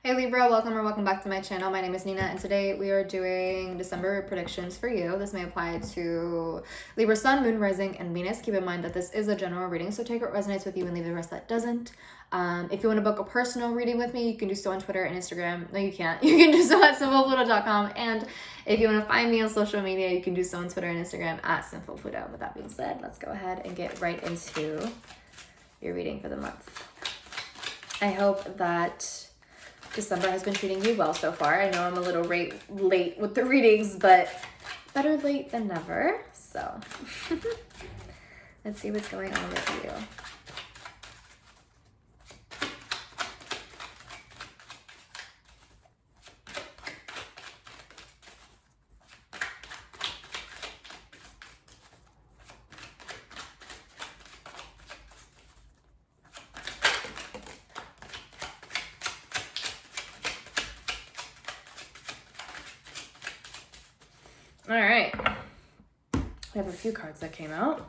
Hey Libra, welcome or welcome back to my channel. My name is Nina and today we are doing December predictions for you. This may apply to Libra Sun, Moon, Rising, and Venus. Keep in mind that this is a general reading, so take what resonates with you and leave the rest that doesn't. If you want to book a personal reading with me, you can do so on Twitter and Instagram. No, you can't. You can do so at Sinfulpluto.com. And if you want to find me on social media, you can do so on Twitter and Instagram at Sinfulpluto. With that being said, let's go ahead and get right into your reading for the month. I hope that December has been treating you well so far. I know I'm a little late with the readings, but better late than never. So let's see what's going on with you. All right, we have a few cards that came out.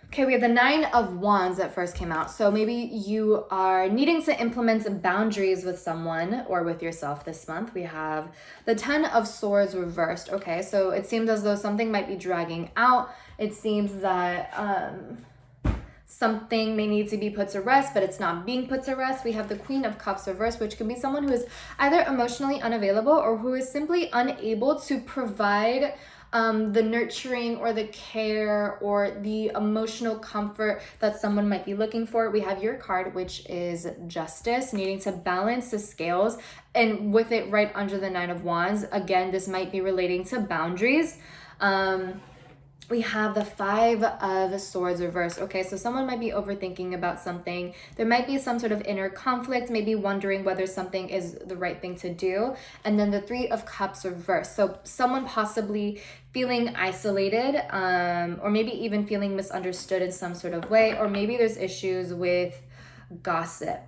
Okay, we have the 9 of Wands that first came out. So maybe you are needing to implement boundaries with someone or with yourself this month. We have the 10 of Swords reversed. Okay, so it seems as though something might be dragging out. It seems that something may need to be put to rest, but it's not being put to rest. We have the Queen of Cups reversed, which can be someone who is either emotionally unavailable or who is simply unable to provide the nurturing or the care or the emotional comfort that someone might be looking for. We have your card, which is Justice, needing to balance the scales, and with it right under the 9 of Wands. Again, this might be relating to boundaries. We have the 5 of Swords reversed. Okay, so someone might be overthinking about something. There might be some sort of inner conflict, maybe wondering whether something is the right thing to do. And then the 3 of Cups reversed. So someone possibly feeling isolated, or maybe even feeling misunderstood in some sort of way, or maybe there's issues with gossip.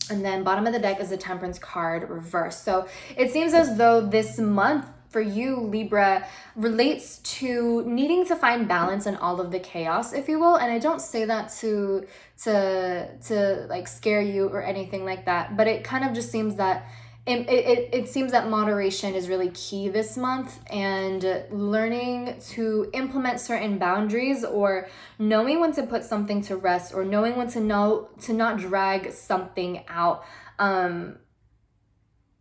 And then bottom of the deck is the Temperance card reversed. So it seems as though this month for you, Libra, relates to needing to find balance in all of the chaos, if you will. And I don't say that to like scare you or anything like that, but it kind of just seems that it seems that moderation is really key this month, and learning to implement certain boundaries, or knowing when to put something to rest, or knowing when to not drag something out.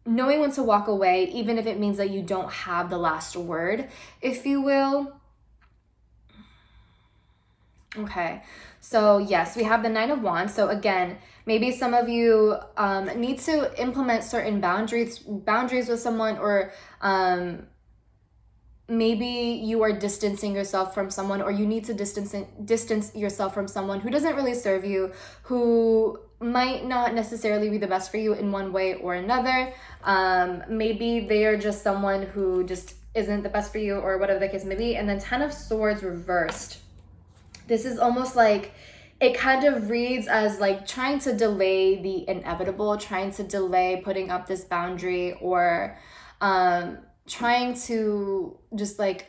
Knowing when to walk away, even if it means that you don't have the last word, if you will. Okay, so yes, we have the 9 of Wands. So again, maybe some of you need to implement certain boundaries with someone, or maybe you are distancing yourself from someone, or you need to distance yourself from someone who doesn't really serve you, who might not necessarily be the best for you in one way or another. Maybe they are just someone who just isn't the best for you, or whatever the case may be. And then 10 of Swords reversed. This is almost like, it kind of reads as like trying to delay the inevitable, trying to delay putting up this boundary, or trying to just like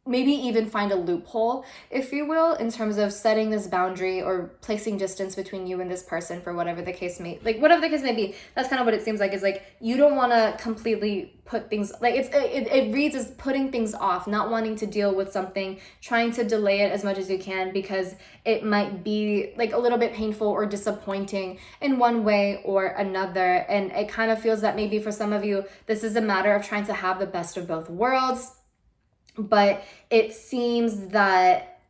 maybe even find a loophole, if you will, in terms of setting this boundary or placing distance between you and this person, for whatever the case may be. That's kind of what it seems like. Is like you don't want to completely put things, like it reads as putting things off, not wanting to deal with something, trying to delay it as much as you can, because it might be like a little bit painful or disappointing in one way or another. And it kind of feels that maybe for some of you, this is a matter of trying to have the best of both worlds. But it seems that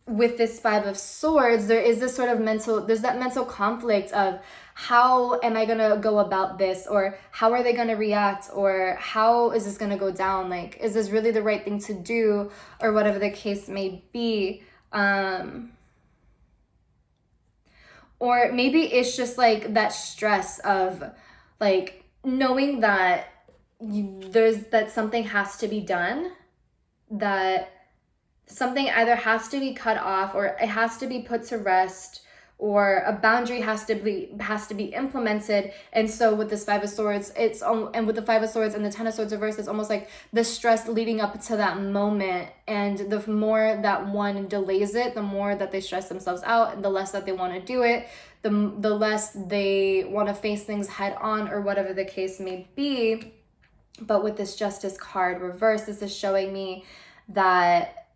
with this 5 of Swords, there is this sort of mental conflict of, how am I going to go about this? Or how are they going to react? Or how is this going to go down? Like, is this really the right thing to do? Or whatever the case may be. Or maybe it's just like that stress of like knowing that that something has to be done, that something either has to be cut off, or it has to be put to rest, or a boundary has to be implemented. And so with this 5 of Swords, and with the 5 of Swords and the 10 of Swords reversed, it's almost like the stress leading up to that moment. And the more that one delays it, the more that they stress themselves out, and the less that they want to do it, the less they want to face things head on, or whatever the case may be. But with this Justice card reversed, this is showing me that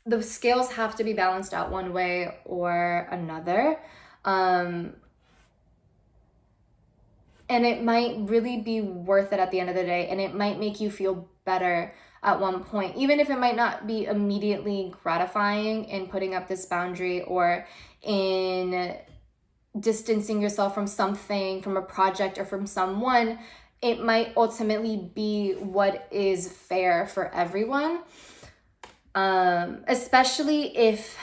the scales have to be balanced out one way or another. And it might really be worth it at the end of the day, and it might make you feel better at one point, even if it might not be immediately gratifying in putting up this boundary or in distancing yourself from something, from a project, or from someone. It might ultimately be what is fair for everyone, especially if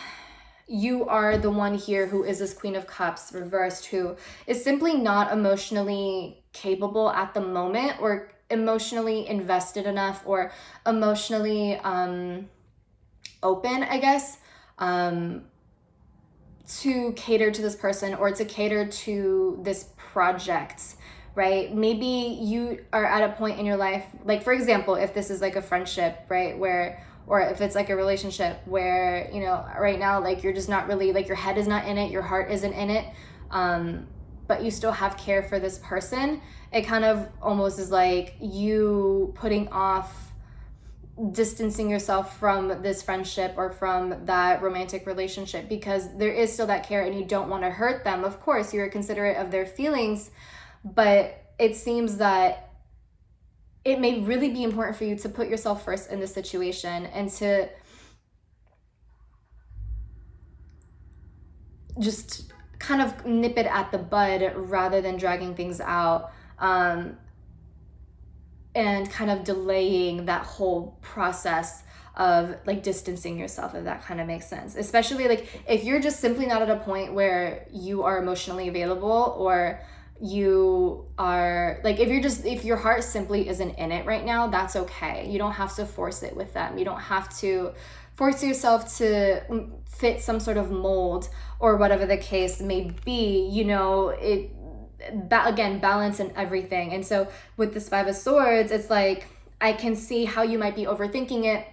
you are the one here who is this Queen of Cups reversed, who is simply not emotionally capable at the moment, or emotionally invested enough, or emotionally open, I guess, to cater to this person, or to cater to this project, right? Maybe you are at a point in your life, like for example, if this is like a friendship, right, where, or if it's like a relationship where, you know, right now, like you're just not really, like your head is not in it, your heart isn't in it, but you still have care for this person. It kind of almost is like you putting off distancing yourself from this friendship or from that romantic relationship, because there is still that care and you don't want to hurt them. Of course, you're considerate of their feelings, but it seems that it may really be important for you to put yourself first in this situation, and to just kind of nip it at the bud rather than dragging things out, and kind of delaying that whole process of like distancing yourself, if that kind of makes sense. Especially like if you're just simply not at a point where you are emotionally available, or you are like, if your heart simply isn't in it right now, that's okay. You don't have to force it with them. You don't have to force yourself to fit some sort of mold, or whatever the case may be. You know, again, balance in everything. And so with this Five of Swords, it's like, I can see how you might be overthinking it,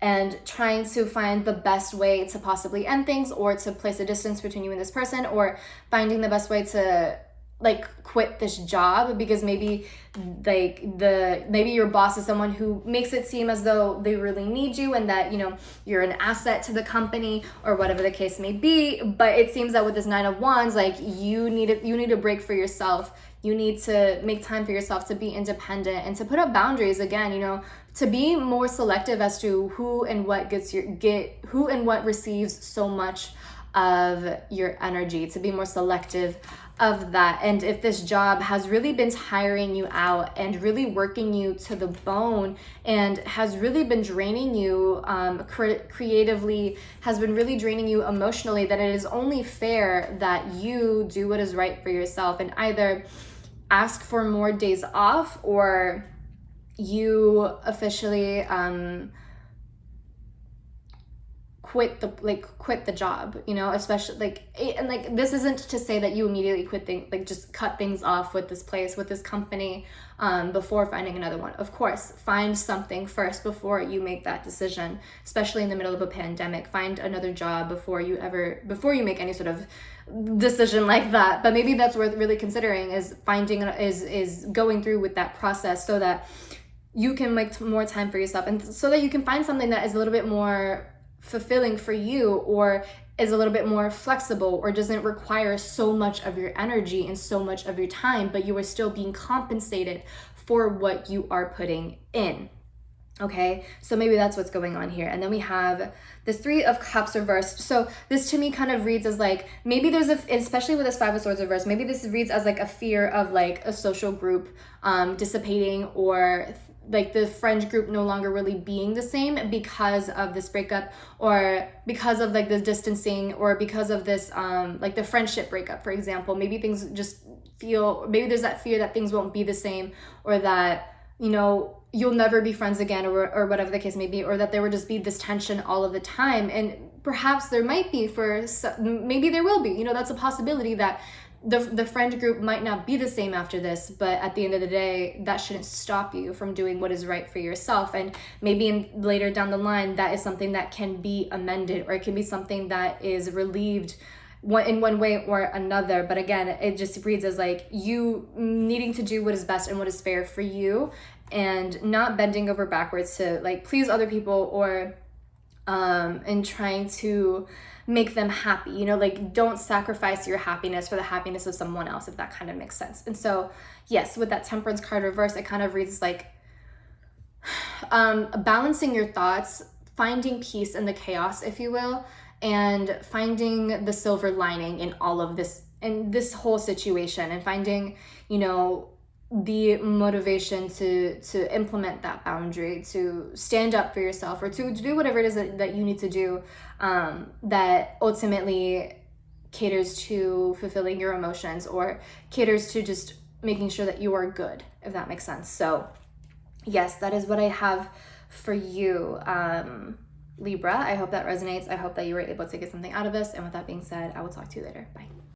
and trying to find the best way to possibly end things, or to place a distance between you and this person, or finding the best way to like quit this job, because maybe like maybe your boss is someone who makes it seem as though they really need you, and that, you know, you're an asset to the company, or whatever the case may be. But it seems that with this Nine of Wands, like you need a break for yourself. You need to make time for yourself to be independent, and to put up boundaries again, you know, to be more selective as to who and what who and what receives so much of your energy, to be more selective of that. And if this job has really been tiring you out and really working you to the bone, and has really been draining you creatively, has been really draining you emotionally, that it is only fair that you do what is right for yourself, and either ask for more days off, or you officially quit the job, you know, especially like, and like, this isn't to say that you immediately quit things, like just cut things off with this place, with this company, before finding another one. Of course, find something first before you make that decision, especially in the middle of a pandemic. Find another job before you make any sort of decision like that. But maybe that's worth really considering, is is going through with that process, so that you can make more time for yourself, and so that you can find something that is a little bit more fulfilling for you, or is a little bit more flexible, or doesn't require so much of your energy and so much of your time, but you are still being compensated for what you are putting in. Okay, so maybe that's what's going on here. And then we have this Three of Cups reversed. So this to me kind of reads as like, maybe there's especially with this Five of Swords reversed, maybe this reads as like a fear of like a social group dissipating, or like the friend group no longer really being the same because of this breakup, or because of like the distancing, or because of this like the friendship breakup, for example. Maybe things just maybe there's that fear that things won't be the same, or that, you know, you'll never be friends again, or whatever the case may be, or that there would just be this tension all of the time. And perhaps there might be maybe there will be, you know, that's a possibility that the friend group might not be the same after this, but at the end of the day, that shouldn't stop you from doing what is right for yourself. And maybe later down the line, that is something that can be amended, or it can be something that is relieved in one way or another. But again, it just reads as like you needing to do what is best and what is fair for you, and not bending over backwards to like please other people, or and trying to make them happy, you know, like don't sacrifice your happiness for the happiness of someone else, if that kind of makes sense. And so yes, with that Temperance card reverse, it kind of reads like balancing your thoughts, finding peace in the chaos, if you will, and finding the silver lining in all of this, in this whole situation, and finding, you know, the motivation to implement that boundary, to stand up for yourself, or to do whatever it is that you need to do, that ultimately caters to fulfilling your emotions, or caters to just making sure that you are good, if that makes sense. So yes, that is what I have for you, Libra. I hope that resonates. I hope that you were able to get something out of this. And with that being said, I will talk to you later. Bye.